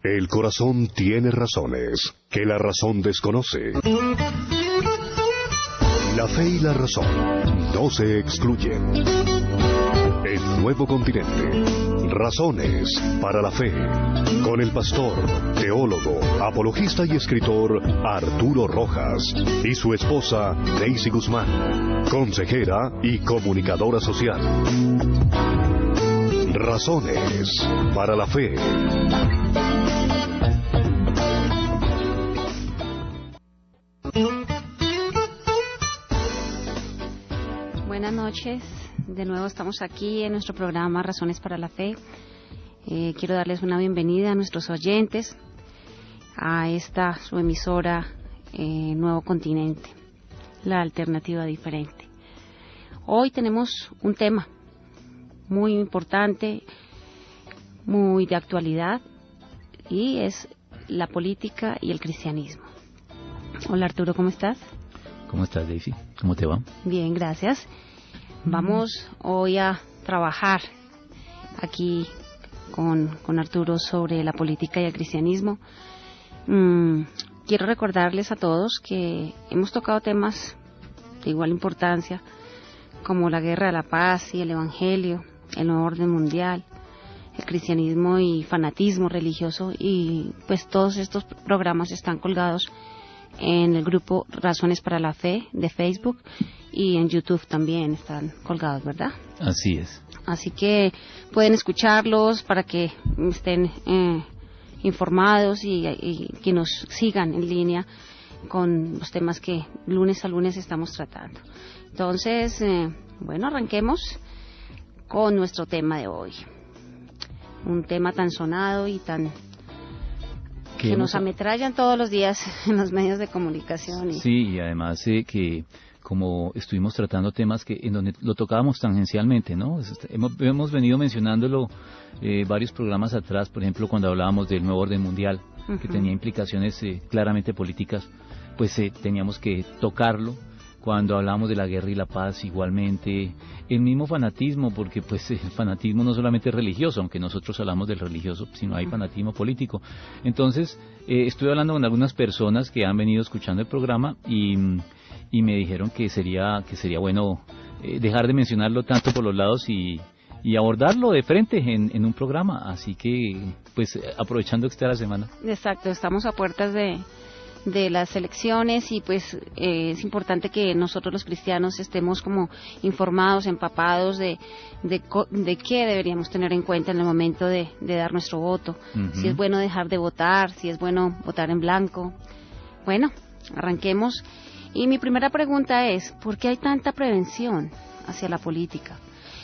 El corazón tiene razones que la razón desconoce. La fe y la razón no se excluyen. El nuevo continente. Razones para la fe. Con el pastor, teólogo, apologista y escritor Arturo Rojas y su esposa Daisy Guzmán, consejera y comunicadora social. Razones para la fe. Buenas noches, de nuevo estamos aquí en nuestro programa Razones para la Fe. Quiero darles una bienvenida a nuestros oyentes a esta su emisora Nuevo Continente, la alternativa diferente. Hoy tenemos un tema muy importante, muy de actualidad, y es la política y el cristianismo. Hola Arturo, ¿cómo estás? ¿Cómo estás, Daisy? ¿Cómo te va? Bien, gracias. Vamos hoy a trabajar aquí con Arturo sobre la política y el cristianismo. Quiero recordarles a todos que hemos tocado temas de igual importancia, como la guerra de la paz y el evangelio, el nuevo orden mundial, el cristianismo y fanatismo religioso, y pues todos estos programas están colgados en el grupo Razones para la Fe de Facebook, y en YouTube también están colgados, ¿verdad? Así es. Así que pueden escucharlos para que estén informados y que nos sigan en línea con los temas que lunes a lunes estamos tratando. Entonces, bueno, arranquemos con nuestro tema de hoy. Un tema tan sonado y tan que nos ametrallan todos los días en los medios de comunicación. Sí, y además que como estuvimos tratando temas en donde lo tocábamos tangencialmente, ¿no? Hemos venido mencionándolo varios programas atrás, por ejemplo, cuando hablábamos del nuevo orden mundial, que tenía implicaciones claramente políticas, pues teníamos que tocarlo. Cuando hablamos de la guerra y la paz, igualmente, el mismo fanatismo, porque pues el fanatismo no solamente es religioso, aunque nosotros hablamos del religioso, sino hay fanatismo político. Entonces, estuve hablando con algunas personas que han venido escuchando el programa y me dijeron que sería bueno dejar de mencionarlo tanto por los lados y abordarlo de frente en un programa. Así que, pues, aprovechando que está la semana. Exacto, estamos a puertas de las elecciones y pues es importante que nosotros los cristianos estemos como informados, empapados de qué deberíamos tener en cuenta en el momento de dar nuestro voto. Si es bueno dejar de votar, si es bueno votar en blanco. Bueno, arranquemos. Y mi primera pregunta es, ¿por qué hay tanta prevención hacia la política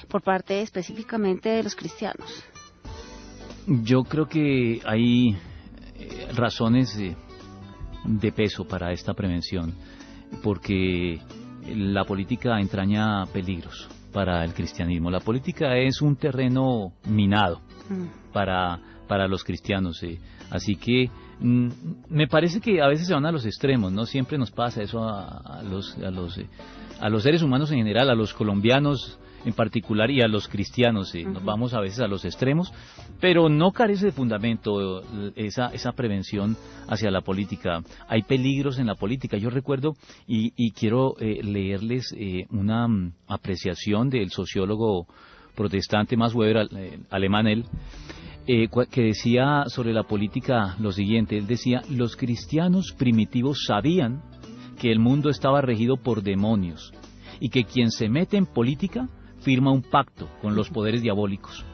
por parte específicamente de los cristianos? Yo creo que hay razones de peso para esta prevención, porque la política entraña peligros para el cristianismo. La política es un terreno minado para los cristianos, así que me parece que a veces se van a los extremos, no siempre nos pasa eso a los seres humanos en general, a los colombianos en particular y a los cristianos, nos vamos a veces a los extremos, pero no carece de fundamento esa prevención hacia la política. Hay peligros en la política. Yo recuerdo y quiero leerles una apreciación del sociólogo protestante Max Weber, alemán él, que decía sobre la política lo siguiente. Él decía: los cristianos primitivos sabían que el mundo estaba regido por demonios y que quien se mete en política firma un pacto con los poderes diabólicos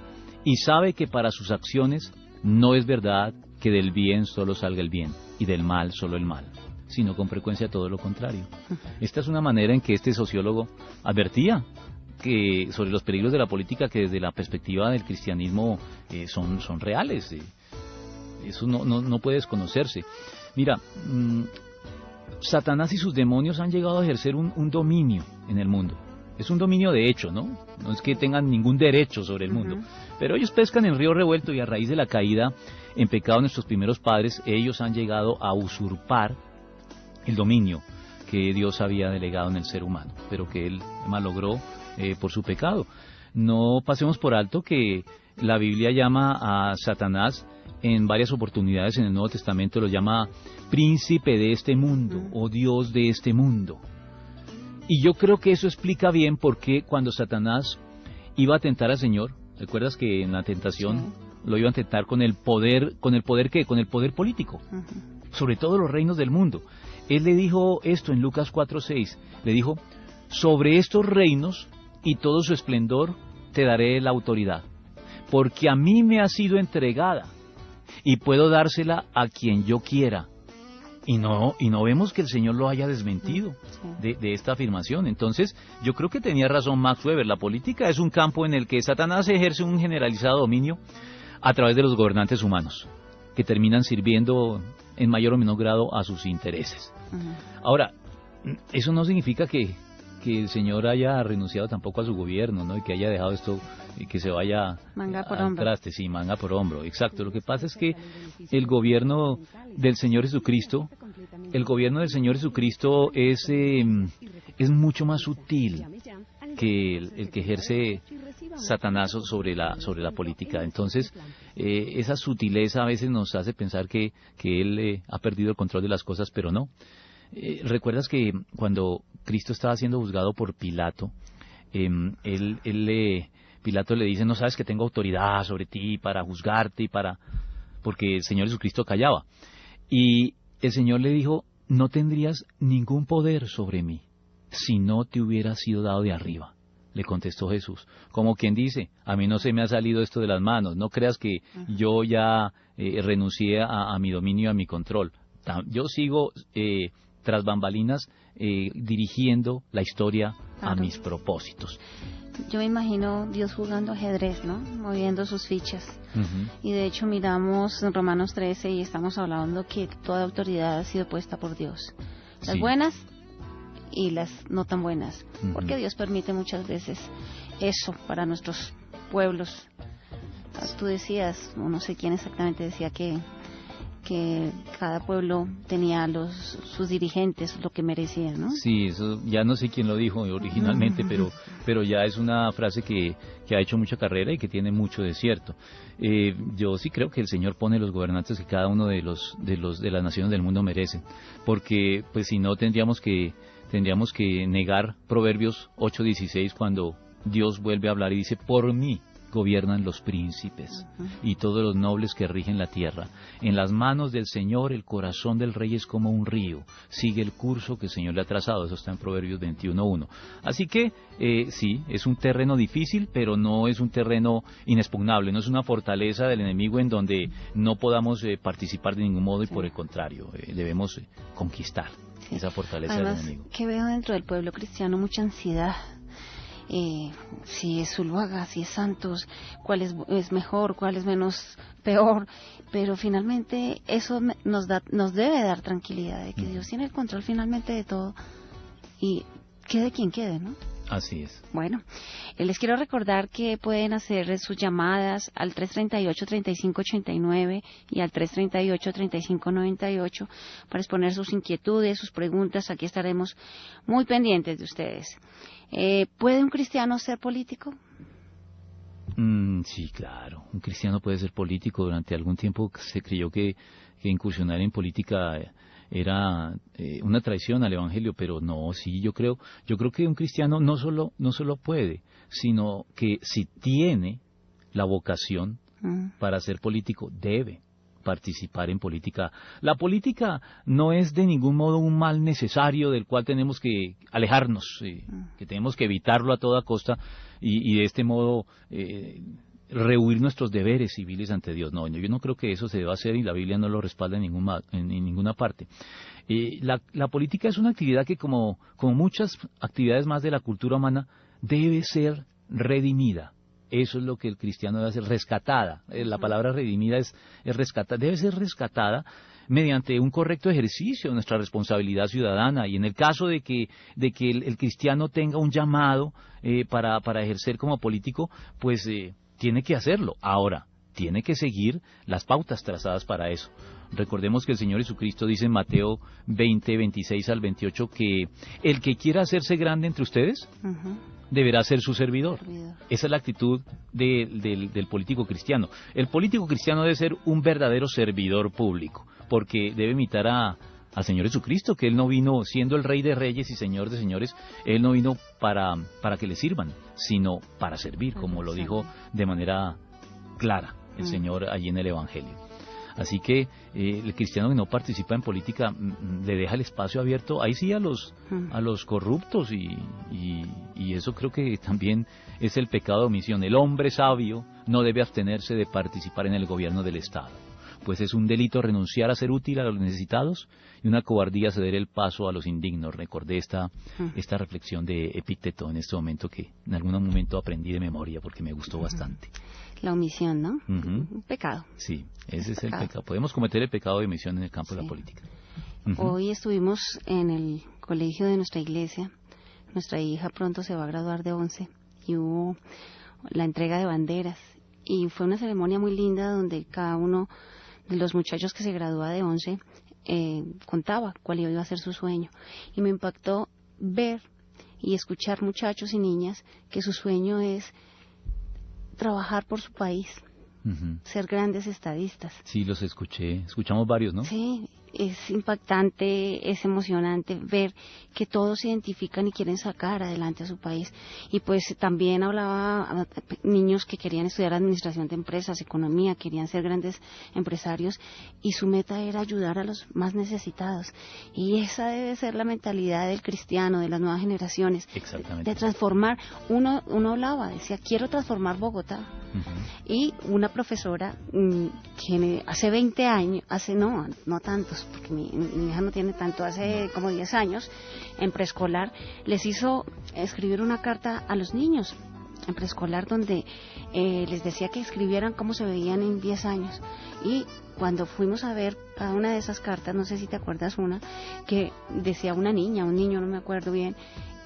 y sabe que para sus acciones no es verdad que del bien solo salga el bien y del mal solo el mal, sino con frecuencia todo lo contrario. Esta es una manera en que este sociólogo advertía que sobre los peligros de la política, que desde la perspectiva del cristianismo son reales. Eso no puede desconocerse. Mira, Satanás y sus demonios han llegado a ejercer un dominio en el mundo. Es un dominio de hecho, ¿no? No es que tengan ningún derecho sobre el mundo. Pero ellos pescan en río revuelto, y a raíz de la caída en pecado de nuestros primeros padres, ellos han llegado a usurpar el dominio que Dios había delegado en el ser humano, pero que él malogró por su pecado. No pasemos por alto que la Biblia llama a Satanás en varias oportunidades en el Nuevo Testamento lo llama príncipe de este mundo o Dios de este mundo. Y yo creo que eso explica bien por qué cuando Satanás iba a tentar al Señor, ¿recuerdas que en la tentación lo iba a tentar con el poder ¿qué? Con el poder político, sobre todo los reinos del mundo? Él le dijo esto en Lucas 4:6, le dijo, sobre estos reinos y todo su esplendor te daré la autoridad, porque a mí me ha sido entregada y puedo dársela a quien yo quiera. Y no vemos que el Señor lo haya desmentido de esta afirmación. Entonces, yo creo que tenía razón Max Weber. La política es un campo en el que Satanás ejerce un generalizado dominio a través de los gobernantes humanos, que terminan sirviendo en mayor o menor grado a sus intereses. Ahora, eso no significa que el Señor haya renunciado tampoco a su gobierno, ¿no? Y que haya dejado esto y que se vaya manga por al hombro. traste, sí, manga por hombro, exacto. Lo que pasa es que el gobierno del Señor Jesucristo, es mucho más sutil que el que ejerce Satanás sobre la política. Entonces, esa sutileza a veces nos hace pensar que él ha perdido el control de las cosas, pero no. ¿Recuerdas que cuando Cristo estaba siendo juzgado por Pilato, Pilato le dice, no sabes que tengo autoridad sobre ti para juzgarte porque el Señor Jesucristo callaba? Y el Señor le dijo, no tendrías ningún poder sobre mí si no te hubiera sido dado de arriba. Le contestó Jesús, como quien dice, a mí no se me ha salido esto de las manos, no creas que yo ya renuncié a mi dominio, a mi control. Yo sigo tras bambalinas dirigiendo la historia a mis propósitos. Yo me imagino Dios jugando ajedrez, ¿no? Moviendo sus fichas. Y de hecho miramos en Romanos 13 y estamos hablando que toda autoridad ha sido puesta por Dios. Las buenas y las no tan buenas. Porque Dios permite muchas veces eso para nuestros pueblos. Tú decías, no sé quién exactamente decía que cada pueblo tenía sus dirigentes, lo que merecía, ¿no? Sí, eso ya no sé quién lo dijo originalmente, pero ya es una frase que ha hecho mucha carrera y que tiene mucho de cierto. Yo sí creo que el Señor pone los gobernantes que cada uno de las naciones del mundo merecen, porque pues si no tendríamos que negar Proverbios 8:16 cuando Dios vuelve a hablar y dice, por mí gobiernan los príncipes y todos los nobles que rigen la tierra. En las manos del Señor el corazón del rey es como un río, sigue el curso que el Señor le ha trazado. Eso está en Proverbios 21:1. Así que sí, es un terreno difícil, pero no es un terreno inexpugnable, no es una fortaleza del enemigo en donde no podamos participar de ningún modo y por el contrario, debemos conquistar esa fortaleza. Además, del enemigo. Que veo dentro del pueblo cristiano mucha ansiedad. Si es Zuluaga, si es Santos, cuál es mejor, cuál es menos peor, pero finalmente eso nos debe dar tranquilidad de que Dios tiene el control finalmente de todo y quede quien quede, ¿no? Así es. Bueno, les quiero recordar que pueden hacer sus llamadas al 338-3589 y al 338-3598 para exponer sus inquietudes, sus preguntas. Aquí estaremos muy pendientes de ustedes. ¿Puede un cristiano ser político? Sí, claro. Un cristiano puede ser político. Durante algún tiempo se creyó que incursionar en política era una traición al Evangelio, pero no, sí, yo creo que un cristiano no solo puede, sino que si tiene la vocación para ser político, debe participar en política. La política no es de ningún modo un mal necesario del cual tenemos que alejarnos, que tenemos que evitarlo a toda costa y de este modo rehuir nuestros deberes civiles ante Dios. No, yo no creo que eso se deba hacer y la Biblia no lo respalda en ninguna parte. La política es una actividad que como muchas actividades más de la cultura humana debe ser redimida. Eso es lo que el cristiano debe hacer, rescatada. La palabra redimida es rescatada, debe ser rescatada mediante un correcto ejercicio de nuestra responsabilidad ciudadana, y en el caso de que el cristiano tenga un llamado para ejercer como político, pues tiene que hacerlo. Ahora, tiene que seguir las pautas trazadas para eso. Recordemos que el Señor Jesucristo dice en Mateo 20, 26 al 28 que el que quiera hacerse grande entre ustedes, deberá ser su servidor. Servidor. Esa es la actitud del político cristiano. El político cristiano debe ser un verdadero servidor público, porque debe imitar al Señor Jesucristo, que Él no vino, siendo el Rey de Reyes y Señor de Señores, Él no vino para que le sirvan, sino para servir, como lo dijo de manera clara el Señor allí en el Evangelio. Así que el cristiano que no participa en política le deja el espacio abierto, ahí sí, a los corruptos, y eso creo que también es el pecado de omisión. El hombre sabio no debe abstenerse de participar en el gobierno del Estado, pues es un delito renunciar a ser útil a los necesitados y una cobardía ceder el paso a los indignos. Recordé esta reflexión de Epicteto en este momento, que en algún momento aprendí de memoria porque me gustó bastante. La omisión, ¿no? Un pecado. Sí, ese es el pecado. Podemos cometer el pecado de omisión en el campo de la política. Hoy estuvimos en el colegio de nuestra iglesia. Nuestra hija pronto se va a graduar de 11 y hubo la entrega de banderas. Y fue una ceremonia muy linda donde cada uno de los muchachos que se gradúa de 11 contaba cuál iba a ser su sueño. Y me impactó ver y escuchar muchachos y niñas que su sueño es trabajar por su país, ser grandes estadistas. Sí, los escuchamos varios, ¿no? Sí, es impactante, es emocionante ver que todos se identifican y quieren sacar adelante a su país. Y pues también hablaba a niños que querían estudiar administración de empresas, economía, querían ser grandes empresarios, y su meta era ayudar a los más necesitados. Y esa debe ser la mentalidad del cristiano, de las nuevas generaciones. Exactamente. De transformar. Uno hablaba, decía, quiero transformar Bogotá. Y una profesora que hace 20 años, no tantos, porque mi hija no tiene tanto, hace como 10 años, en preescolar, les hizo escribir una carta a los niños en preescolar donde les decía que escribieran cómo se veían en 10 años. Y cuando fuimos a ver cada una de esas cartas, no sé si te acuerdas una, que decía una niña, un niño, no me acuerdo bien,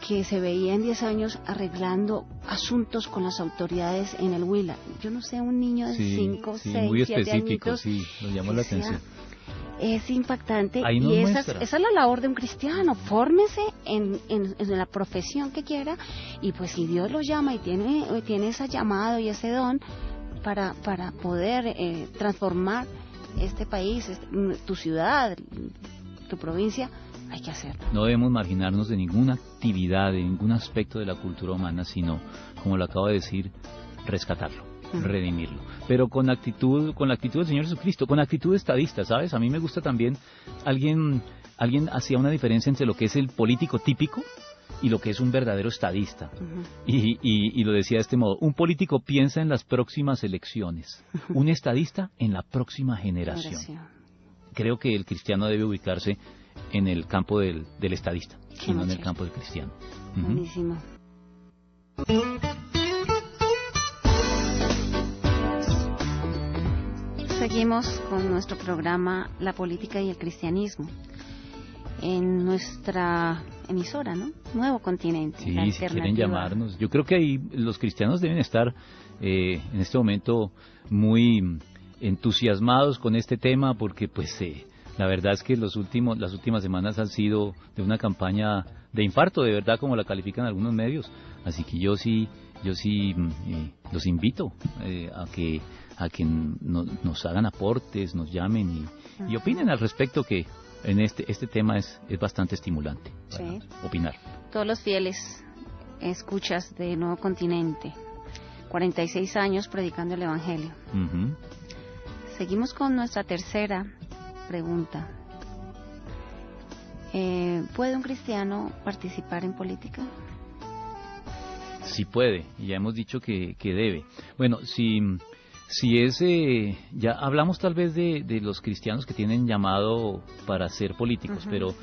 que se veía en 10 años arreglando asuntos con las autoridades en el Huila. Yo no sé, un niño de 5, 6, 7 añitos. Sí, nos llamó la atención. Es impactante, y esa es la labor de un cristiano. Fórmese en la profesión que quiera, y pues si Dios lo llama y tiene ese llamado y ese don para poder transformar este país, tu ciudad, tu provincia, hay que hacerlo. No debemos marginarnos de ninguna actividad, de ningún aspecto de la cultura humana, sino, como lo acabo de decir, rescatarlo, redimirlo. Pero con la actitud del Señor Jesucristo, con actitud estadista, ¿sabes? A mí me gusta también, alguien hacía una diferencia entre lo que es el político típico y lo que es un verdadero estadista. Y lo decía de este modo: un político piensa en las próximas elecciones, un estadista en la próxima generación. Creo que el cristiano debe ubicarse en el campo del estadista, y no en el campo del cristiano. Buenísimo. Seguimos con nuestro programa La Política y el Cristianismo en nuestra emisora, ¿no? Nuevo Continente. Sí, si quieren llamarnos. Yo creo que ahí los cristianos deben estar en este momento muy entusiasmados con este tema, porque pues la verdad es que las últimas semanas han sido de una campaña de infarto, de verdad, como la califican algunos medios. Así que yo sí los invito a que nos hagan aportes, nos llamen y opinen al respecto, que en este tema es bastante estimulante para opinar. Todos los fieles escuchas de Nuevo Continente, 46 años predicando el Evangelio. Seguimos con nuestra tercera pregunta. ¿Puede un cristiano participar en política? Sí puede, y ya hemos dicho que debe. Bueno, si es, ya hablamos tal vez de los cristianos que tienen llamado para ser políticos, pero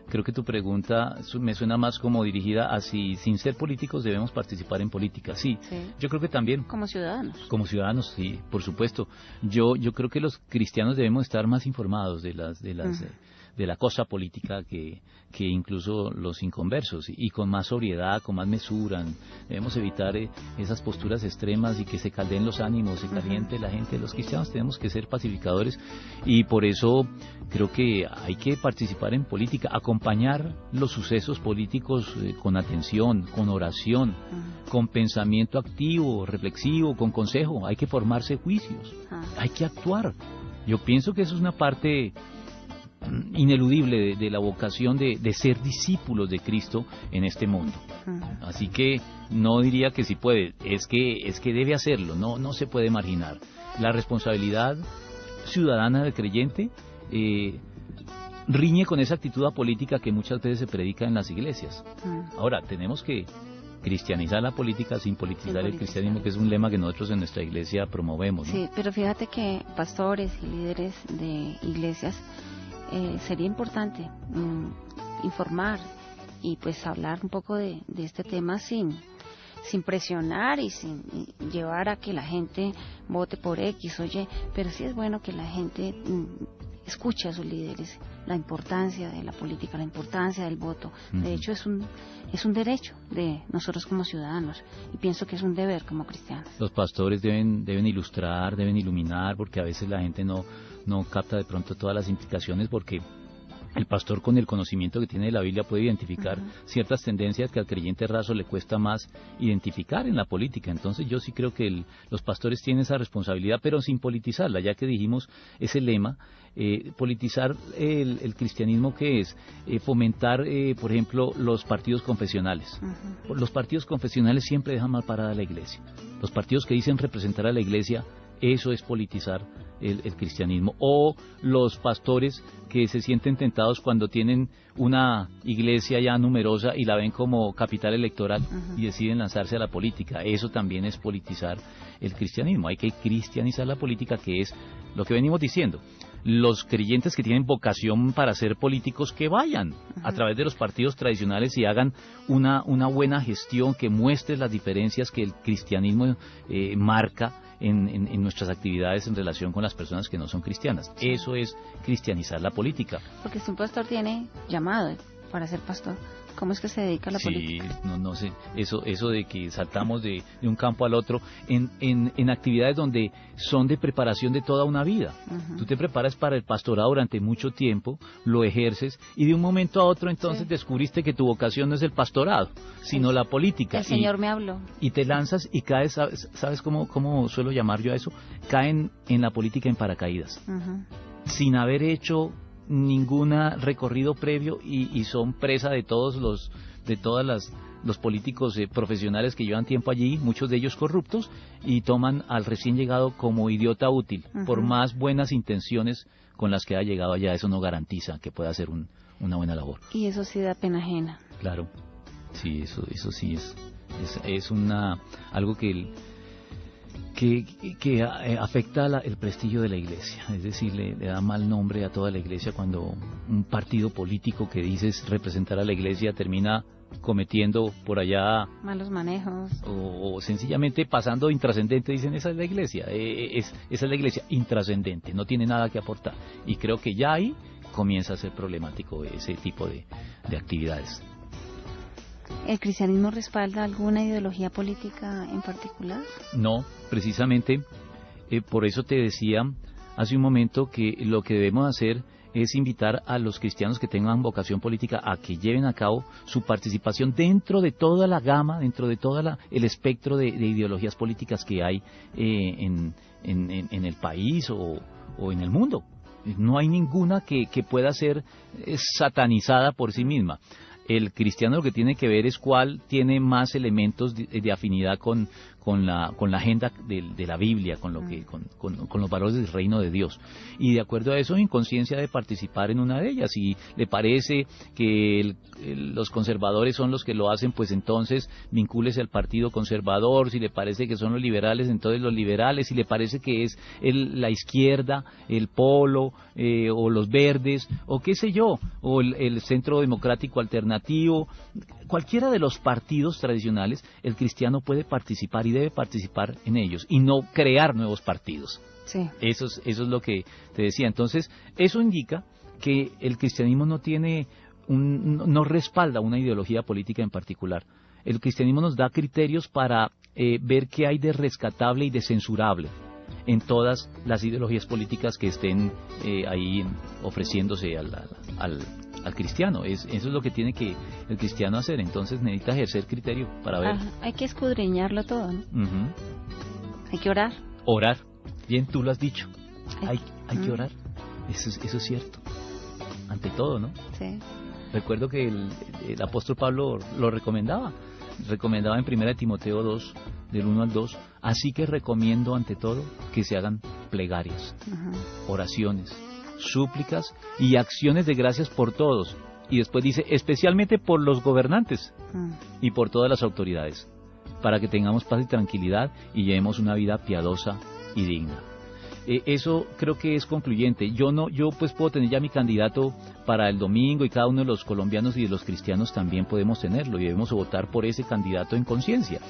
creo que tu pregunta me suena más como dirigida a si sin ser políticos debemos participar en política. Sí, yo creo que también. Como ciudadanos. Como ciudadanos, sí, por supuesto. Yo creo que los cristianos debemos estar más informados de la cosa política que incluso los inconversos, y con más sobriedad, con más mesura. Debemos evitar esas posturas extremas y que se caldeen los ánimos, se caliente la gente. Los cristianos tenemos que ser pacificadores, y por eso creo que hay que participar en política, acompañar los sucesos políticos con atención, con oración, con pensamiento activo, reflexivo, con consejo. Hay que formarse juicios, hay que actuar. Yo pienso que eso es una parte ineludible de la vocación de ser discípulos de Cristo en este mundo. Así que no diría que si puede, es que debe hacerlo, no se puede marginar. La responsabilidad ciudadana del creyente riñe con esa actitud apolítica que muchas veces se predica en las iglesias. Ahora, tenemos que cristianizar la política sin politizar el cristianismo, que es un lema que nosotros en nuestra iglesia promovemos, ¿no? Sí, pero fíjate que pastores y líderes de iglesias sería importante informar y pues hablar un poco de este tema sin presionar y sin llevar a que la gente vote por X o Y, pero sí es bueno que la gente escuche a sus líderes, la importancia de la política, la importancia del voto. De hecho es un derecho de nosotros como ciudadanos y pienso que es un deber como cristianos. Los pastores deben ilustrar, deben iluminar, porque a veces la gente no capta de pronto todas las implicaciones, porque el pastor, con el conocimiento que tiene de la Biblia, puede identificar ciertas tendencias que al creyente raso le cuesta más identificar en la política. Entonces yo sí creo que los pastores tienen esa responsabilidad, pero sin politizarla, ya que dijimos ese lema, politizar el cristianismo, que es fomentar, por ejemplo, los partidos confesionales. Los partidos confesionales siempre dejan mal parada a la iglesia. Los partidos que dicen representar a la iglesia, eso es politizar el cristianismo. O los pastores que se sienten tentados cuando tienen una iglesia ya numerosa y la ven como capital electoral y deciden lanzarse a la política. Eso también es politizar el cristianismo. Hay que cristianizar la política, que es lo que venimos diciendo. Los creyentes que tienen vocación para ser políticos, que vayan a través de los partidos tradicionales y hagan una buena gestión que muestre las diferencias que el cristianismo marca en nuestras actividades en relación con las personas que no son cristianas. Eso es cristianizar la política. Porque si un pastor tiene llamado para ser pastor, ¿cómo es que se dedica a la política? Sí, no sé, eso de que saltamos de un campo al otro en actividades donde son de preparación de toda una vida. Tú te preparas para el pastorado durante mucho tiempo, lo ejerces y de un momento a otro entonces descubriste que tu vocación no es el pastorado, sino la política. El Señor me habló. Y te lanzas y caes, ¿sabes cómo suelo llamar yo a eso? Caen en la política en paracaídas, sin haber hecho ningún recorrido previo y son presa de todos los políticos profesionales que llevan tiempo allí, muchos de ellos corruptos, y toman al recién llegado como idiota útil, por más buenas intenciones con las que ha llegado allá. Eso no garantiza que pueda hacer una buena labor. Y eso sí da pena ajena. Claro, sí, eso sí es algo que afecta el prestigio de la iglesia. Es decir, le da mal nombre a toda la iglesia cuando un partido político que dices representar a la iglesia termina cometiendo por allá malos manejos o sencillamente pasando intrascendente. Dicen, esa es la iglesia, esa es la iglesia intrascendente, no tiene nada que aportar, y creo que ya ahí comienza a ser problemático ese tipo de actividades. ¿El cristianismo respalda alguna ideología política en particular? No, precisamente por eso te decía hace un momento que lo que debemos hacer es invitar a los cristianos que tengan vocación política a que lleven a cabo su participación dentro de toda la gama, dentro de todo el espectro de ideologías políticas que hay en el país o en el mundo. No hay ninguna que pueda ser satanizada por sí misma. El cristiano lo que tiene que ver es cuál tiene más elementos de afinidad con la agenda de la Biblia, con los valores del reino de Dios, y de acuerdo a eso en conciencia de participar en una de ellas. Si le parece que los conservadores son los que lo hacen, pues entonces vincúlese al partido conservador. Si le parece que son los liberales, entonces los liberales. Si le parece que es la izquierda, el polo, o los verdes, o qué sé yo, o el centro democrático alternativo, cualquiera de los partidos tradicionales, el cristiano puede participar y debe participar en ellos y no crear nuevos partidos. Sí. Eso es lo que te decía. Entonces, eso indica que el cristianismo no respalda una ideología política en particular. El cristianismo nos da criterios para ver qué hay de rescatable y de censurable en todas las ideologías políticas que estén ahí ofreciéndose al cristiano. Eso es lo que tiene que el cristiano hacer. Entonces necesita ejercer criterio para ver. Hay que escudriñarlo todo, ¿no? Uh-huh. Hay que orar. Orar. Bien, tú lo has dicho. Hay que Mm. orar. Eso es cierto. Ante todo, ¿no? Sí. Recuerdo que el apóstol Pablo lo recomendaba en 1 Timoteo 2, del 1 al 2, así que recomiendo ante todo que se hagan plegarias, oraciones, súplicas y acciones de gracias por todos. Y después dice, especialmente por los gobernantes y por todas las autoridades, para que tengamos paz y tranquilidad y llevemos una vida piadosa y digna. Eso creo que es concluyente. Yo pues puedo tener ya mi candidato para el domingo, y cada uno de los colombianos y de los cristianos también podemos tenerlo, y debemos votar por ese candidato en conciencia.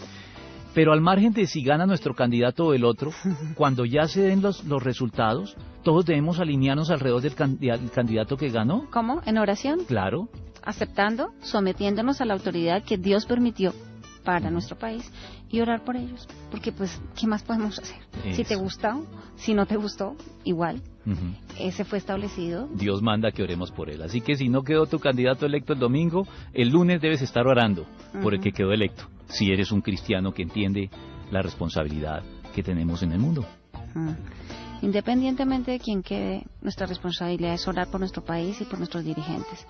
Pero al margen de si gana nuestro candidato o el otro, cuando ya se den los resultados, todos debemos alinearnos alrededor del candidato que ganó. ¿Cómo? ¿En oración? Claro. Aceptando, sometiéndonos a la autoridad que Dios permitió para nuestro país y orar por ellos, porque pues, ¿qué más podemos hacer? Eso. Si te gustó, si no te gustó, igual, Uh-huh. ese fue establecido. Dios manda que oremos por él. Así que si no quedó tu candidato electo el domingo, el lunes debes estar orando por el que quedó electo, si eres un cristiano que entiende la responsabilidad que tenemos en el mundo. Independientemente de quién quede, nuestra responsabilidad es orar por nuestro país y por nuestros dirigentes,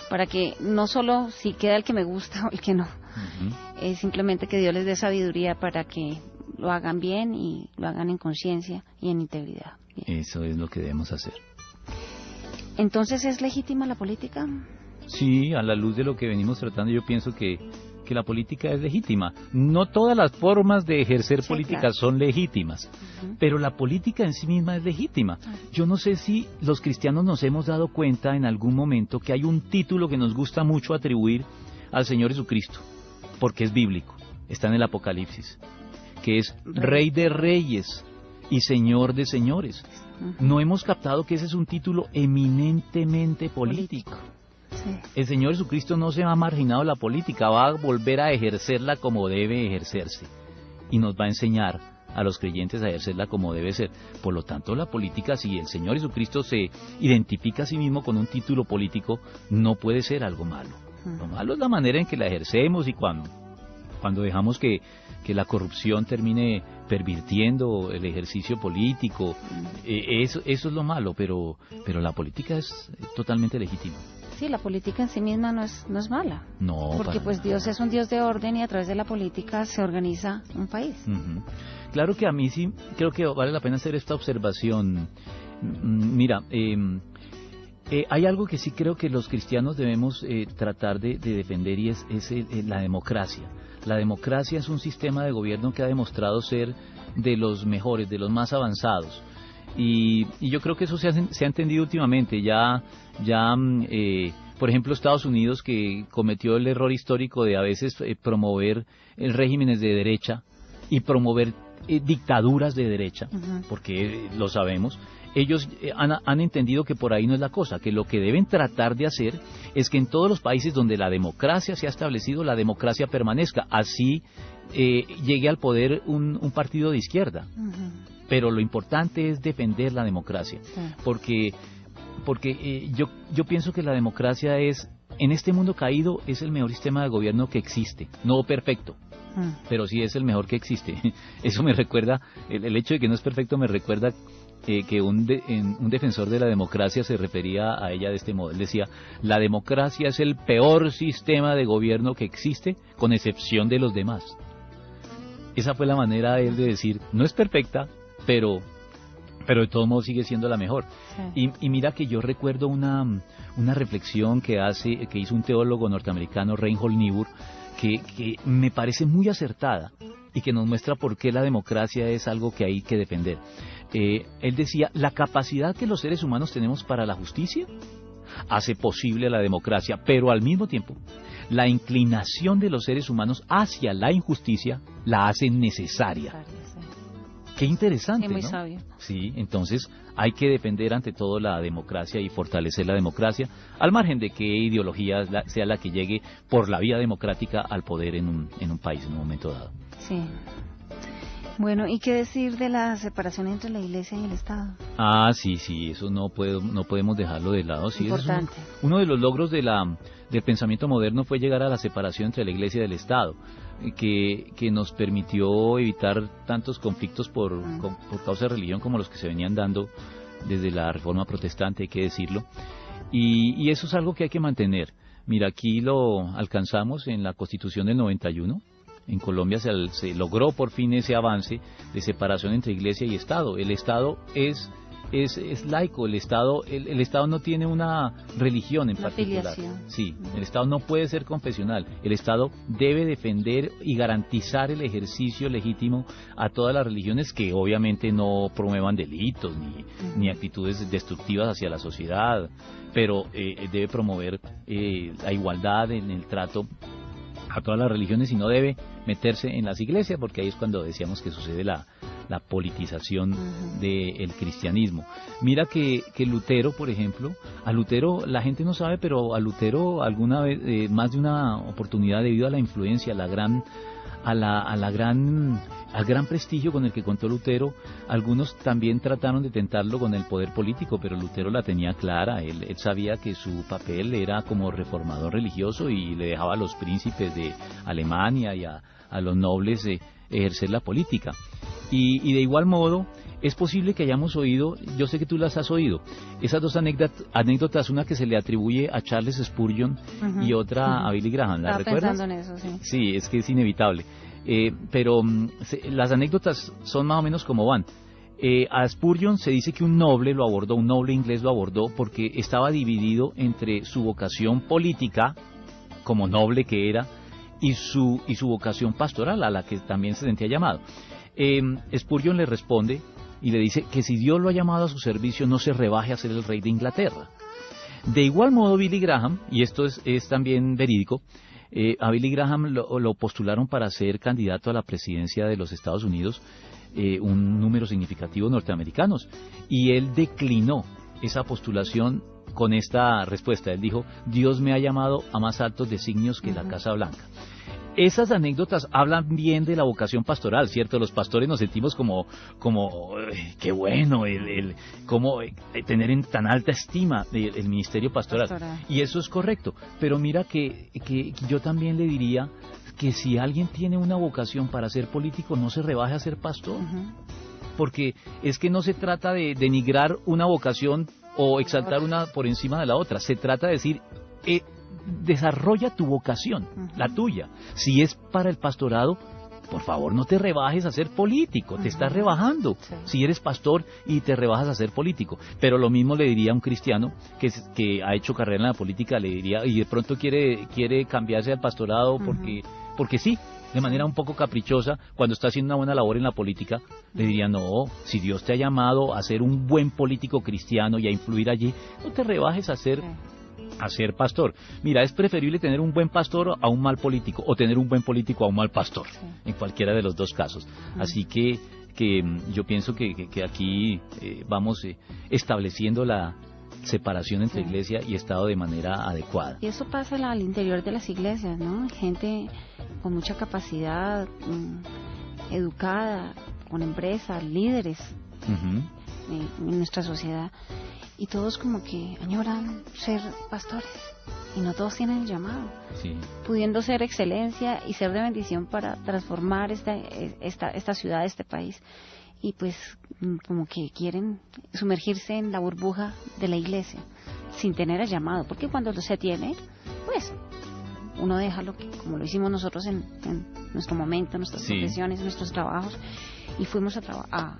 para que no solo si queda el que me gusta o el que no, es simplemente que Dios les dé sabiduría para que lo hagan bien y lo hagan en conciencia y en integridad. Bien. Eso es lo que debemos hacer. Entonces, ¿es legítima la política? Sí, a la luz de lo que venimos tratando, yo pienso que la política es legítima. No todas las formas de ejercer política claro. son legítimas, pero la política en sí misma es legítima. Yo no sé si los cristianos nos hemos dado cuenta en algún momento que hay un título que nos gusta mucho atribuir al Señor Jesucristo, porque es bíblico, está en el Apocalipsis, que es Rey de Reyes y Señor de Señores. No hemos captado que ese es un título eminentemente político. Sí. El Señor Jesucristo no se ha marginado de la política, va a volver a ejercerla como debe ejercerse, y nos va a enseñar a los creyentes a ejercerla como debe ser. Por lo tanto, la política, si el Señor Jesucristo se identifica a sí mismo con un título político, no puede ser algo malo. Lo malo es la manera en que la ejercemos, y cuando dejamos que la corrupción termine pervirtiendo el ejercicio político. Eso es lo malo, pero la política es totalmente legítima. Sí, la política en sí misma no es mala. No, porque pues nada. Dios es un Dios de orden, y a través de la política se organiza un país. Claro que a mí sí creo que vale la pena hacer esta observación. Mira, hay algo que sí creo que los cristianos debemos tratar de defender, y es la democracia. La democracia es un sistema de gobierno que ha demostrado ser de los mejores, de los más avanzados. Y yo creo que eso se ha entendido últimamente. Por ejemplo, Estados Unidos, que cometió el error histórico de a veces promover regímenes de derecha y promover dictaduras de derecha, porque lo sabemos. Ellos han entendido que por ahí no es la cosa, que lo que deben tratar de hacer es que en todos los países donde la democracia se ha establecido, la democracia permanezca. Así llegue al poder un partido de izquierda. Pero lo importante es defender la democracia, porque yo pienso que la democracia en este mundo caído, es el mejor sistema de gobierno que existe. No perfecto, pero sí es el mejor que existe. Eso me recuerda, el hecho de que no es perfecto me recuerda que un defensor de la democracia se refería a ella de este modo. Él decía, la democracia es el peor sistema de gobierno que existe, con excepción de los demás. Esa fue la manera de él de decir, no es perfecta, pero de todos modos sigue siendo la mejor. Y mira que yo recuerdo una reflexión que hizo un teólogo norteamericano, Reinhold Niebuhr, que me parece muy acertada, y que nos muestra por qué la democracia es algo que hay que defender. Él decía, la capacidad que los seres humanos tenemos para la justicia hace posible la democracia, pero al mismo tiempo, la inclinación de los seres humanos hacia la injusticia la hace necesaria. Qué interesante, sí, muy ¿no? sabio. Sí, entonces hay que defender ante todo la democracia y fortalecer la democracia, al margen de qué ideología sea la que llegue por la vía democrática al poder en un país en un momento dado. Sí. Bueno, ¿y qué decir de la separación entre la Iglesia y el Estado? Ah, sí, eso no podemos dejarlo de lado. Sí, importante. Uno de los logros del pensamiento moderno fue llegar a la separación entre la Iglesia y el Estado, que nos permitió evitar tantos conflictos por causa de religión como los que se venían dando desde la Reforma Protestante, hay que decirlo. Y eso es algo que hay que mantener. Mira, aquí lo alcanzamos en la Constitución del 91. En Colombia se logró por fin ese avance de separación entre Iglesia y Estado. El Estado es laico, el Estado no tiene una religión en particular. Afiliación. Sí, el Estado no puede ser confesional. El Estado debe defender y garantizar el ejercicio legítimo a todas las religiones que obviamente no promuevan delitos ni actitudes destructivas hacia la sociedad, pero debe promover la igualdad en el trato a todas las religiones y no debe meterse en las iglesias, porque ahí es cuando decíamos que sucede la politización del cristianismo. Mira que Lutero, por ejemplo, a Lutero la gente no sabe, pero a Lutero alguna vez, más de una oportunidad, debido a la influencia, al gran prestigio con el que contó Lutero, algunos también trataron de tentarlo con el poder político, pero Lutero la tenía clara. Él sabía que su papel era como reformador religioso y le dejaba a los príncipes de Alemania y a los nobles ejercer la política. Y de igual modo, es posible que hayamos oído, yo sé que tú las has oído, esas dos anécdotas, una que se le atribuye a Charles Spurgeon y otra a Billy Graham. ¿La recuerdas? Estaba pensando en eso, sí. Sí, es que es inevitable. Pero las anécdotas son más o menos como van. A Spurgeon se dice que un noble inglés lo abordó porque estaba dividido entre su vocación política, como noble que era, y su vocación pastoral, a la que también se sentía llamado. Spurgeon le responde y le dice que si Dios lo ha llamado a su servicio, no se rebaje a ser el rey de Inglaterra. De igual modo, Billy Graham, y esto es también verídico, a Billy Graham lo postularon para ser candidato a la presidencia de los Estados Unidos, un número significativo de norteamericanos, y él declinó esa postulación con esta respuesta. Él dijo: Dios me ha llamado a más altos designios que la Casa Blanca. Esas anécdotas hablan bien de la vocación pastoral, ¿cierto? Los pastores nos sentimos como qué bueno, cómo tener en tan alta estima el ministerio pastoral. Y eso es correcto. Pero mira que yo también le diría que si alguien tiene una vocación para ser político, no se rebaje a ser pastor. Porque es que no se trata de denigrar una vocación o exaltar una por encima de la otra. Se trata de decir, desarrolla tu vocación, la tuya. Si es para el pastorado, por favor no te rebajes a ser político, te estás rebajando. Sí. Si eres pastor y te rebajas a ser político. Pero lo mismo le diría a un cristiano que ha hecho carrera en la política, le diría, y de pronto quiere cambiarse al pastorado porque sí, de manera un poco caprichosa, cuando está haciendo una buena labor en la política, le diría: no, si Dios te ha llamado a ser un buen político cristiano y a influir allí, no te rebajes a ser pastor. Mira, es preferible tener un buen pastor a un mal político, o tener un buen político a un mal pastor, en cualquiera de los dos casos. Así que yo pienso que aquí vamos estableciendo la separación entre iglesia y Estado de manera adecuada. Y eso pasa al interior de las iglesias, ¿no? Gente con mucha capacidad, educada, con empresas, líderes en nuestra sociedad, y todos como que añoran ser pastores y no todos tienen el llamado, pudiendo ser excelencia y ser de bendición para transformar esta ciudad, este país, y pues como que quieren sumergirse en la burbuja de la iglesia sin tener el llamado, porque cuando se tiene, pues uno deja como lo hicimos nosotros en nuestro momento, nuestras profesiones, nuestros trabajos, y fuimos a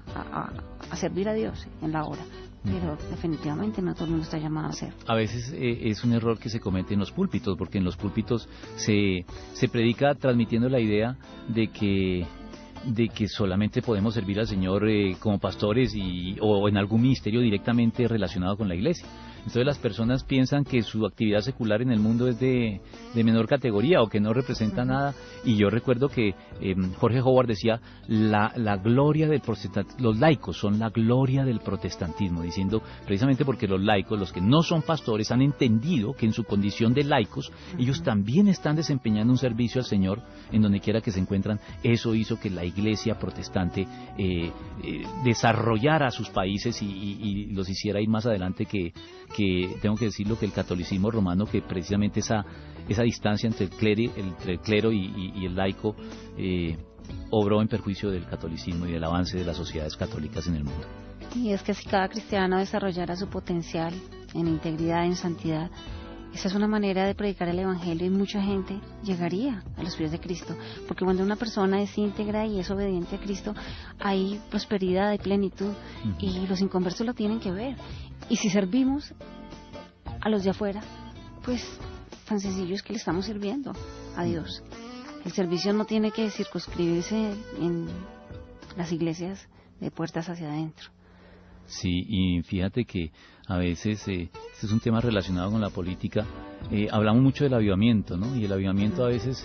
servir a Dios en la obra. Pero definitivamente no todo el mundo está llamado a hacer. A veces es un error que se comete en los púlpitos, porque en los púlpitos se predica transmitiendo la idea de que solamente podemos servir al Señor como pastores o en algún ministerio directamente relacionado con la iglesia. Entonces las personas piensan que su actividad secular en el mundo es de menor categoría o que no representa nada. Y yo recuerdo que Jorge Howard decía, la gloria del protestantismo, los laicos son la gloria del protestantismo, diciendo precisamente porque los laicos, los que no son pastores, han entendido que en su condición de laicos, ellos también están desempeñando un servicio al Señor en donde quiera que se encuentran. Eso hizo que la iglesia iglesia protestante desarrollara sus países y los hiciera ir más adelante que tengo que decirlo, que el catolicismo romano, que precisamente esa distancia entre el clero y el laico obró en perjuicio del catolicismo y del avance de las sociedades católicas en el mundo. Y es que si cada cristiano desarrollara su potencial en integridad, en santidad, esa es una manera de predicar el Evangelio y mucha gente llegaría a los pies de Cristo. Porque cuando una persona es íntegra y es obediente a Cristo, hay prosperidad, hay plenitud, y los inconversos lo tienen que ver. Y si servimos a los de afuera, pues tan sencillo es que le estamos sirviendo a Dios. El servicio no tiene que circunscribirse en las iglesias de puertas hacia adentro. Sí, y fíjate que a veces, este es un tema relacionado con la política, hablamos mucho del avivamiento, ¿no? Y el avivamiento a veces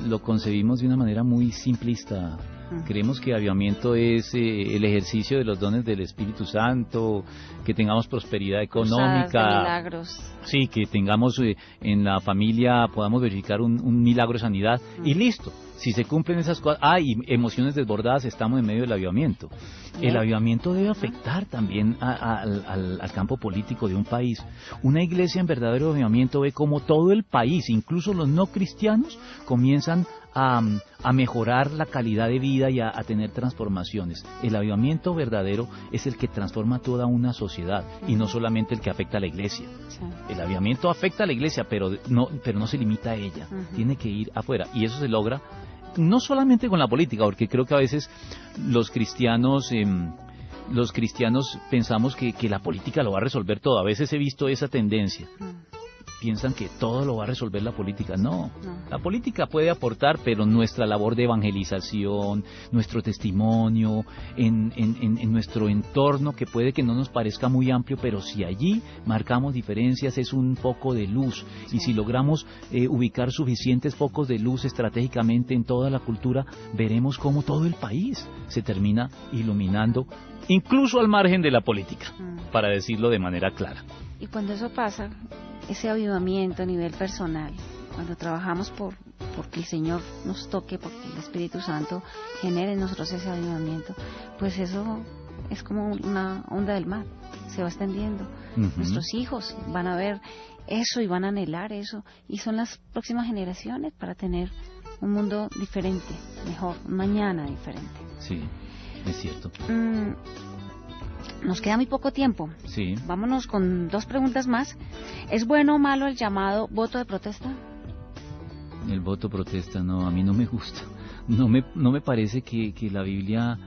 lo concebimos de una manera muy simplista. Creemos que avivamiento es el ejercicio de los dones del Espíritu Santo, que tengamos prosperidad económica, milagros. Sí, que tengamos en la familia, podamos verificar un milagro de sanidad, y listo. Si se cumplen esas cosas, y emociones desbordadas, estamos en medio del avivamiento. El avivamiento debe afectar también al campo político de un país. Una iglesia en verdadero avivamiento ve como todo el país, incluso los no cristianos, comienzan a mejorar la calidad de vida y a tener transformaciones. El avivamiento verdadero es el que transforma toda una sociedad y no solamente el que afecta a la iglesia. Sí. El avivamiento afecta a la iglesia, pero no se limita a ella. Tiene que ir afuera, y eso se logra no solamente con la política, porque creo que a veces los cristianos pensamos que la política lo va a resolver todo. A veces he visto esa tendencia. Piensan que todo lo va a resolver la política. No, la política puede aportar, pero nuestra labor de evangelización, nuestro testimonio, en nuestro entorno, que puede que no nos parezca muy amplio, pero si allí marcamos diferencias, es un foco de luz. Y si logramos ubicar suficientes focos de luz estratégicamente en toda la cultura, veremos cómo todo el país se termina iluminando, incluso al margen de la política, para decirlo de manera clara. Y cuando eso pasa, ese avivamiento a nivel personal, cuando trabajamos porque el Señor nos toque, porque el Espíritu Santo genere en nosotros ese avivamiento, pues eso es como una onda del mar, se va extendiendo. Nuestros hijos van a ver eso y van a anhelar eso, y son las próximas generaciones para tener un mundo diferente, mejor, un mañana diferente. Sí, es cierto. Nos queda muy poco tiempo. Sí. Vámonos con 2 preguntas más. ¿Es bueno o malo el llamado voto de protesta? El voto protesta, no, a mí no me gusta. No me parece que la Biblia...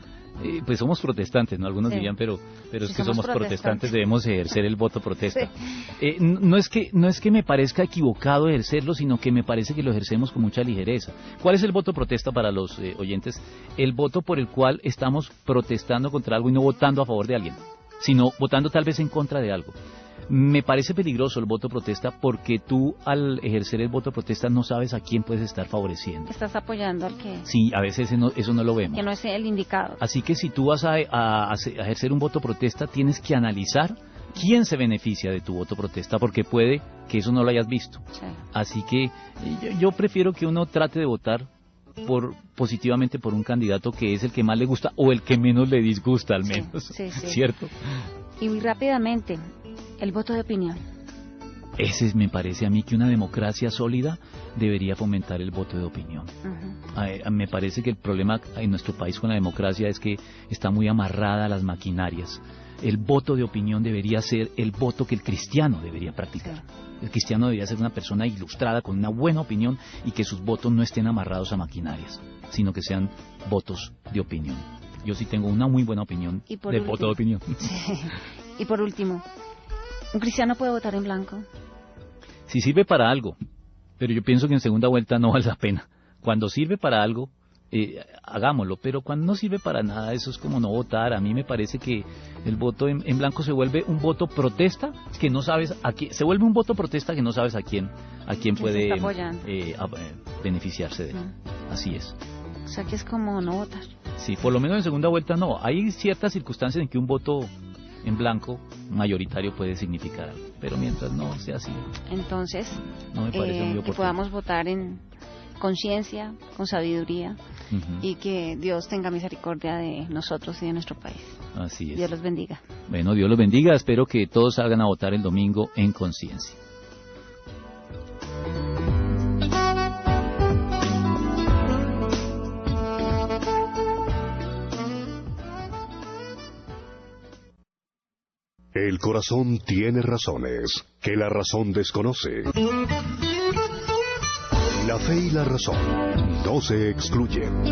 pues somos protestantes, ¿no? Algunos dirían, pero es que somos protestantes, debemos ejercer el voto protesta. Sí. No es que me parezca equivocado ejercerlo, sino que me parece que lo ejercemos con mucha ligereza. ¿Cuál es el voto protesta para los oyentes? El voto por el cual estamos protestando contra algo y no votando a favor de alguien, sino votando tal vez en contra de algo. Me parece peligroso el voto protesta, porque tú al ejercer el voto protesta no sabes a quién puedes estar favoreciendo. Estás apoyando al que... Sí, a veces eso no lo vemos. Que no es el indicado. Así que si tú vas a ejercer un voto protesta, tienes que analizar quién se beneficia de tu voto protesta, porque puede que eso no lo hayas visto. Sí. Así que yo prefiero que uno trate de votar positivamente por un candidato que es el que más le gusta o el que menos le disgusta, al menos. Sí. ¿Cierto? Y muy rápidamente, el voto de opinión. Ese me parece a mí que una democracia sólida debería fomentar el voto de opinión. Me parece que el problema en nuestro país con la democracia es que está muy amarrada a las maquinarias. El voto de opinión debería ser el voto que el cristiano debería practicar. Sí. El cristiano debería ser una persona ilustrada con una buena opinión, y que sus votos no estén amarrados a maquinarias, sino que sean votos de opinión. Yo sí tengo una muy buena opinión del voto de opinión. Sí. Y por último, ¿un cristiano puede votar en blanco? Si sirve para algo, pero yo pienso que en segunda vuelta no vale la pena. Cuando sirve para algo, hagámoslo, pero cuando no sirve para nada, eso es como no votar. A mí me parece que el voto en blanco se vuelve un voto protesta que no sabes a quién, se vuelve un voto protesta que no sabes a quién puede beneficiarse de él. Así es. O sea que es como no votar. Sí, por lo menos en segunda vuelta no. Hay ciertas circunstancias en que un voto en blanco mayoritario puede significar algo, pero mientras no sea así, entonces no me parece muy oportuno. que podamos votar conciencia, con sabiduría, y que Dios tenga misericordia de nosotros y de nuestro país. Así es. Dios los bendiga. Bueno, Dios los bendiga. Espero que todos salgan a votar el domingo en conciencia. El corazón tiene razones que la razón desconoce. La fe y la razón no se excluyen.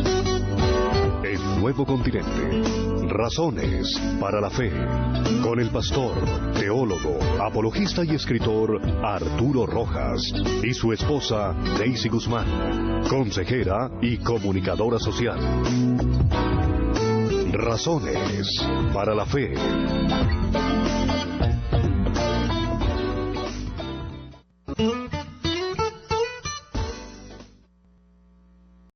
El nuevo continente. Razones para la fe. Con el pastor, teólogo, apologista y escritor Arturo Rojas y su esposa Daisy Guzmán, consejera y comunicadora social. Razones para la fe.